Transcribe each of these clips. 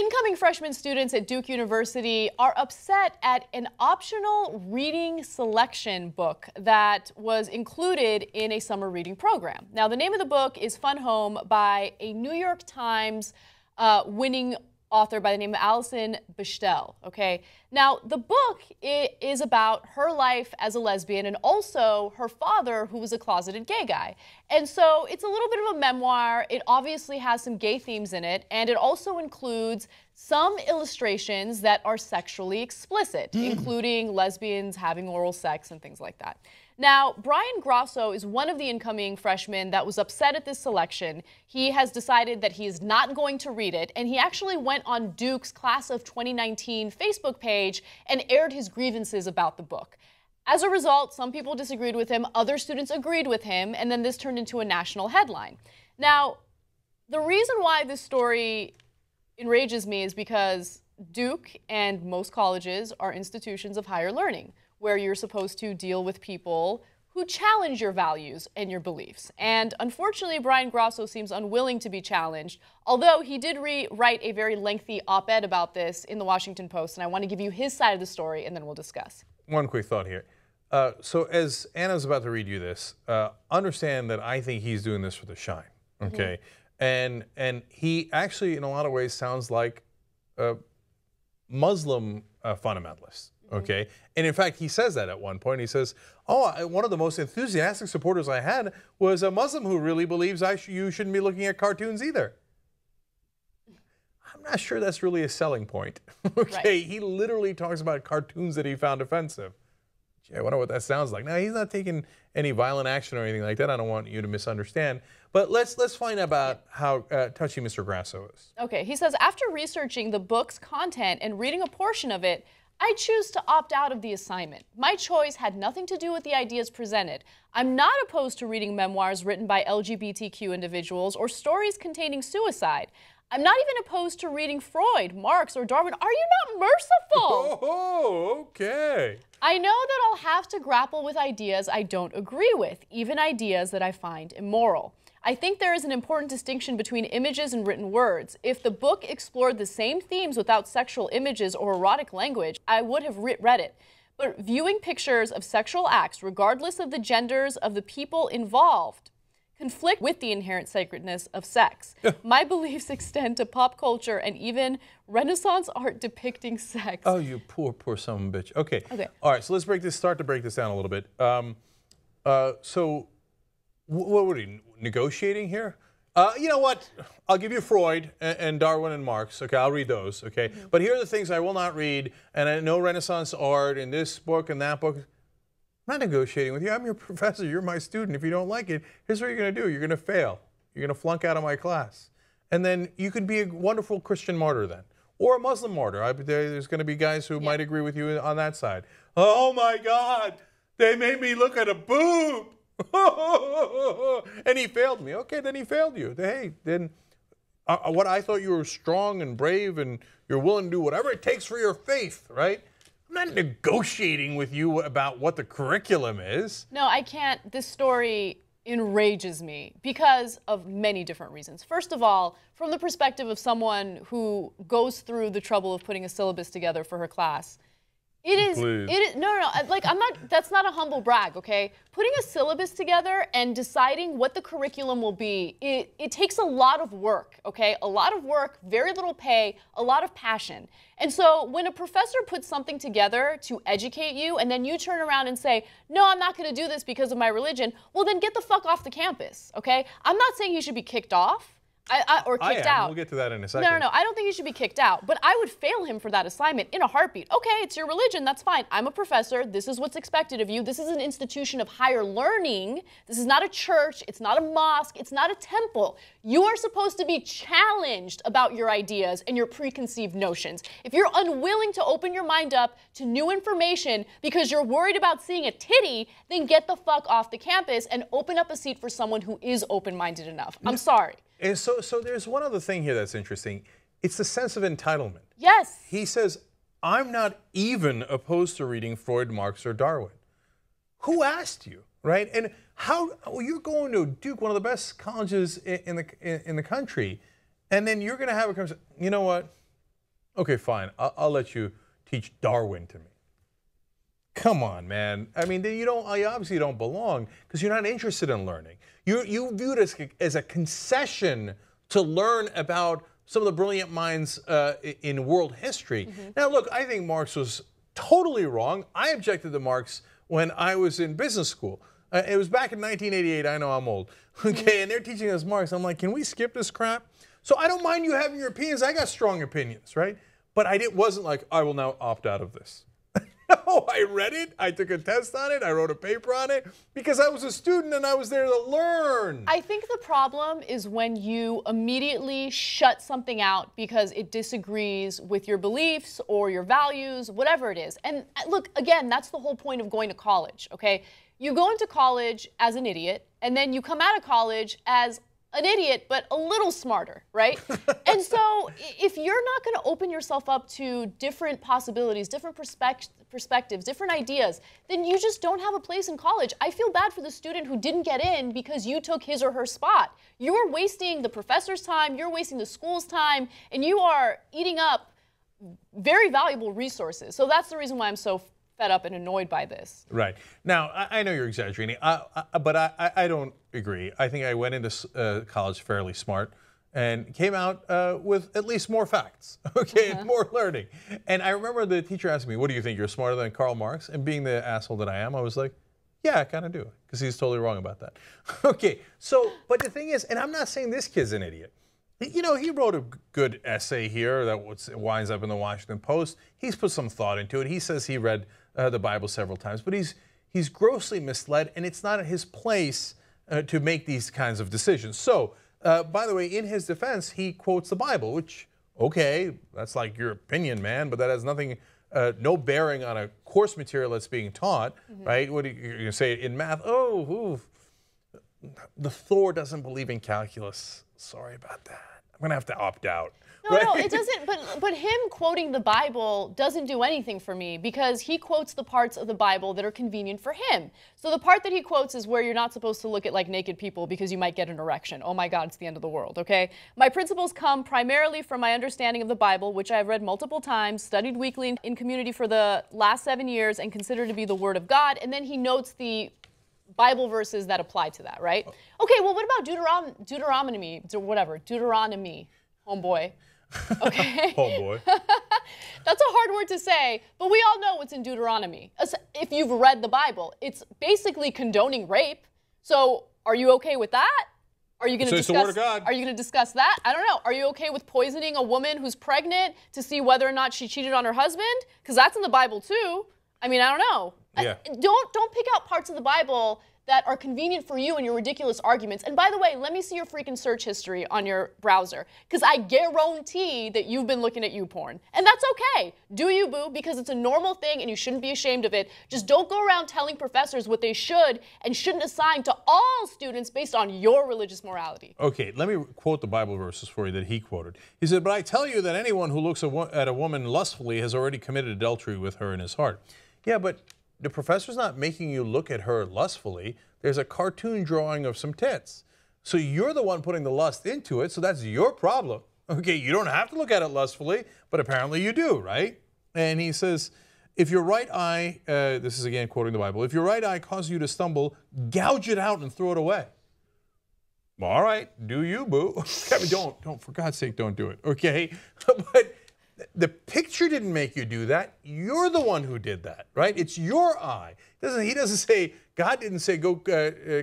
Incoming freshman students at Duke University are upset at an optional reading selection book that was included in a summer reading program. Now, the name of the book is Fun Home by a New York Times winning author by the name of Alison Bechdel, okay? Now, the book is about her life as a lesbian and also her father, who was a closeted gay guy. And so it's a little bit of a memoir. It obviously has some gay themes in it, and it also includes some illustrations that are sexually explicit, including lesbians having oral sex and things like that. Now, Brian Grosso is one of the incoming freshmen that was upset at this selection. He has decided that he is not going to read it, and he actually went on Duke's Class of 2019 Facebook page and aired his grievances about the book. As a result, some people disagreed with him, other students agreed with him, and then this turned into a national headline. Now, the reason why this story enrages me is because Duke and most colleges are institutions of higher learning, where you're supposed to deal with people who challenge your values and your beliefs. And unfortunately, Brian Grosso seems unwilling to be challenged, although he did write a very lengthy op-ed about this in the Washington Post, and I want to give you his side of the story, and then we'll discuss. One quick thought here. So as Anna's about to read you this, understand that I think he's doing this for the shine, okay? And he actually, in a lot of ways, sounds like a Muslim fundamentalist. Okay, and in fact, he says that at one point. He says, "Oh, one of the most enthusiastic supporters I had was a Muslim who really believes you shouldn't be looking at cartoons either." I'm not sure that's really a selling point. Okay, he literally talks about cartoons that he found offensive. Gee, I wonder what that sounds like. Now, he's not taking any violent action or anything like that. I don't want you to misunderstand. But let's find out about how touchy Mr. Grasso is. Okay, he says, after researching the book's content and reading a portion of it, I choose to opt out of the assignment. My choice had nothing to do with the ideas presented. I'm not opposed to reading memoirs written by LGBTQ individuals or stories containing suicide. I'm not even opposed to reading Freud, Marx, or Darwin. Are you not merciful? Oh, okay. I know that I'll have to grapple with ideas I don't agree with, even ideas that I find immoral. I think there is an important distinction between images and written words. If the book explored the same themes without sexual images or erotic language, I would have read it. But viewing pictures of sexual acts, regardless of the genders of the people involved, conflict with the inherent sacredness of sex. My beliefs extend to pop culture and even Renaissance art depicting sex. Oh, you poor son of a bitch. Okay. All right, so let's start to break this down a little bit. So what were we negotiating here? You know what? I'll give you Freud and Darwin and Marx. Okay, I'll read those. Okay, but here are the things I will not read, and I know Renaissance art in this book and that book. I'm not negotiating with you. I'm your professor. You're my student. If you don't like it, here's what you're going to do. You're going to fail. You're going to flunk out of my class, and then you could be a wonderful Christian martyr then, or a Muslim martyr. There's going to be guys who might agree with you on that side. Oh my God! They made me look at a boob. And he failed me. Okay, then he failed you. Hey, then what I thought you were strong and brave and you're willing to do whatever it takes for your faith, right? I'm not negotiating with you about what the curriculum is. No, I can't. This story enrages me because of many different reasons. First of all, from the perspective of someone who goes through the trouble of putting a syllabus together for her class, like that's not a humble brag, okay? Putting a syllabus together and deciding what the curriculum will be, it takes a lot of work, okay? A lot of work, very little pay, a lot of passion. And so when a professor puts something together to educate you and then you turn around and say, no, I'm not gonna do this because of my religion, well then get the fuck off the campus, okay? I'm not saying you should be kicked off. Or kicked out. We'll get to that in a second. No, I don't think he should be kicked out. But I would fail him for that assignment in a heartbeat. Okay, it's your religion, that's fine. I'm a professor, this is what's expected of you. This is an institution of higher learning. This is not a church, it's not a mosque, it's not a temple. You are supposed to be challenged about your ideas and your preconceived notions. If you're unwilling to open your mind up to new information because you're worried about seeing a titty, then get the fuck off the campus and open up a seat for someone who is open-minded enough. I'm sorry. And so there's one other thing here that's interesting. It's the sense of entitlement. Yes. He says, I'm not even opposed to reading Freud, Marx, or Darwin. Who asked you, right? And you're going to Duke, one of the best colleges in the country, and then you're going to have a conversation. You know what? Okay, fine. I'll let you teach Darwin to me. Come on, man. I mean, you obviously don't belong because you're not interested in learning. You view it as a concession to learn about some of the brilliant minds in world history. Now, look, I think Marx was totally wrong. I objected to Marx when I was in business school. It was back in 1988. I know I'm old. Okay, and they're teaching us Marx. I'm like, can we skip this crap? So I don't mind you having your opinions. I got strong opinions, right? But it wasn't like, I will now opt out of this. No, I read it. I took a test on it. I wrote a paper on it because I was a student and I was there to learn. I think the problem is when you immediately shut something out because it disagrees with your beliefs or your values, whatever it is. And look, again, that's the whole point of going to college, okay? You go into college as an idiot, and then you come out of college as an idiot, but a little smarter, right? And so if you're not going to open yourself up to different possibilities, different perspectives, different ideas, then you just don't have a place in college. I feel bad for the student who didn't get in because you took his or her spot. You're wasting the professor's time, you're wasting the school's time, and you are eating up very valuable resources. So that's the reason why I'm so fed up and annoyed by this. Right. Now, I know you're exaggerating, but I don't agree. I think I went into college fairly smart and came out with at least more facts, okay, and more learning. And I remember the teacher asking me, what do you think, you're smarter than Karl Marx? And being the asshole that I am, I was like, yeah, I kind of do, because he's totally wrong about that. Okay, so, but the thing is, and I'm not saying this kid's an idiot. You know, he wrote a good essay here that winds up in the Washington Post. He's put some thought into it. He says he read the Bible several times, but he's grossly misled, and it's not his place to make these kinds of decisions. So, by the way, in his defense, he quotes the Bible, which, okay, that's like your opinion, man, but that has nothing, no bearing on a course material that's being taught, right? What are you going to say in math? Oh, the Thor doesn't believe in calculus. Sorry about that. I'm going to have to opt out. No, no, it doesn't, but him quoting the Bible doesn't do anything for me because he quotes the parts of the Bible that are convenient for him. So the part that he quotes is where you're not supposed to look at like naked people because you might get an erection. Oh my God, it's the end of the world, okay? My principles come primarily from my understanding of the Bible, which I've read multiple times, studied weekly in community for the last 7 years, and consider to be the Word of God. And then he notes the Bible verses that apply to that, right? Okay, well, what about Deuteronomy, homeboy? Okay. Homeboy. That's a hard word to say, but we all know what's in Deuteronomy. If you've read the Bible, it's basically condoning rape. So, are you okay with that? Are you going to discuss? It's the Word of God. Are you going to discuss that? I don't know. Are you okay with poisoning a woman who's pregnant to see whether or not she cheated on her husband? Because that's in the Bible too. I mean, I don't know. Yeah. Don't pick out parts of the Bible that are convenient for you and your ridiculous arguments. And by the way, let me see your freaking search history on your browser, because I guarantee that you've been looking at YouPorn. And that's okay. Do you, boo, because it's a normal thing and you shouldn't be ashamed of it. Just don't go around telling professors what they should and shouldn't assign to all students based on your religious morality. Okay, let me quote the Bible verses for you that he quoted. He said, but I tell you that anyone who looks at a woman lustfully has already committed adultery with her in his heart. Yeah, but the professor's not making you look at her lustfully. There's a cartoon drawing of some tits. So you're the one putting the lust into it, so that's your problem. Okay, you don't have to look at it lustfully, but apparently you do, right? And he says, if your right eye, this is again quoting the Bible, if your right eye causes you to stumble, gouge it out and throw it away. Well, all right, do you, boo. I mean, don't, for God's sake, don't do it, okay? But the picture didn't make you do that. You're the one who did that, right? It's your eye. He doesn't say, God didn't say go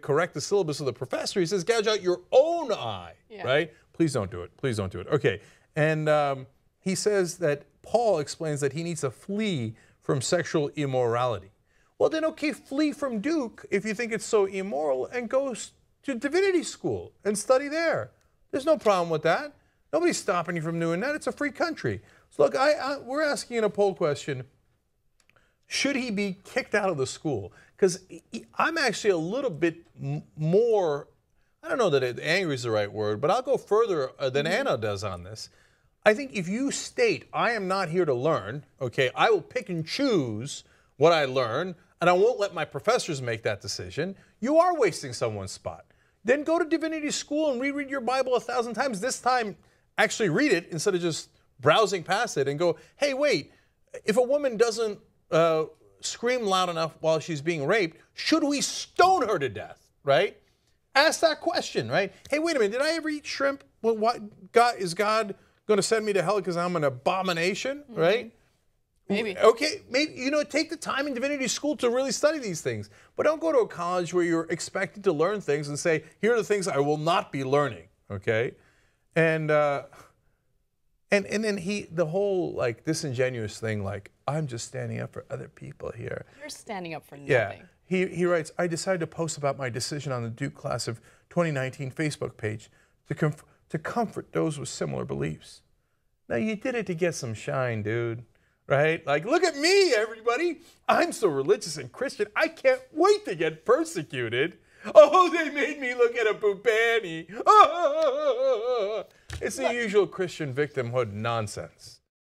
correct the syllabus of the professor. He says gouge out your own eye, right? Please don't do it. Please don't do it. Okay. And he says that Paul explains that he needs to flee from sexual immorality. Well, then, okay, flee from Duke if you think it's so immoral and go to divinity school and study there. There's no problem with that. Nobody's stopping you from doing that. It's a free country. So look, we're asking in a poll question, should he be kicked out of the school? Because I'm actually a little bit more, I don't know that angry is the right word, but I'll go further than Anna does on this. I think if you state, I am not here to learn, okay, I will pick and choose what I learn, and I won't let my professors make that decision, you are wasting someone's spot. Then go to divinity school and reread your Bible 1,000 times. This time, actually read it instead of just browsing past it and go, hey, wait, if a woman doesn't scream loud enough while she's being raped, should we stone her to death, right? Ask that question, right? Hey, wait a minute, did I ever eat shrimp? Well, is God going to send me to hell because I'm an abomination, right? Maybe. Okay, maybe, take the time in divinity school to really study these things. But don't go to a college where you're expected to learn things and say, here are the things I will not be learning, okay? And then the whole, like, disingenuous thing, like, I'm just standing up for other people here. You're standing up for nothing. Yeah. He writes, I decided to post about my decision on the Duke class of 2019 Facebook page to comfort those with similar beliefs. Now, you did it to get some shine, dude. Right? Like, look at me, everybody. I'm so religious and Christian. I can't wait to get persecuted. Oh, they made me look at a poopani. It's the usual Christian victimhood nonsense.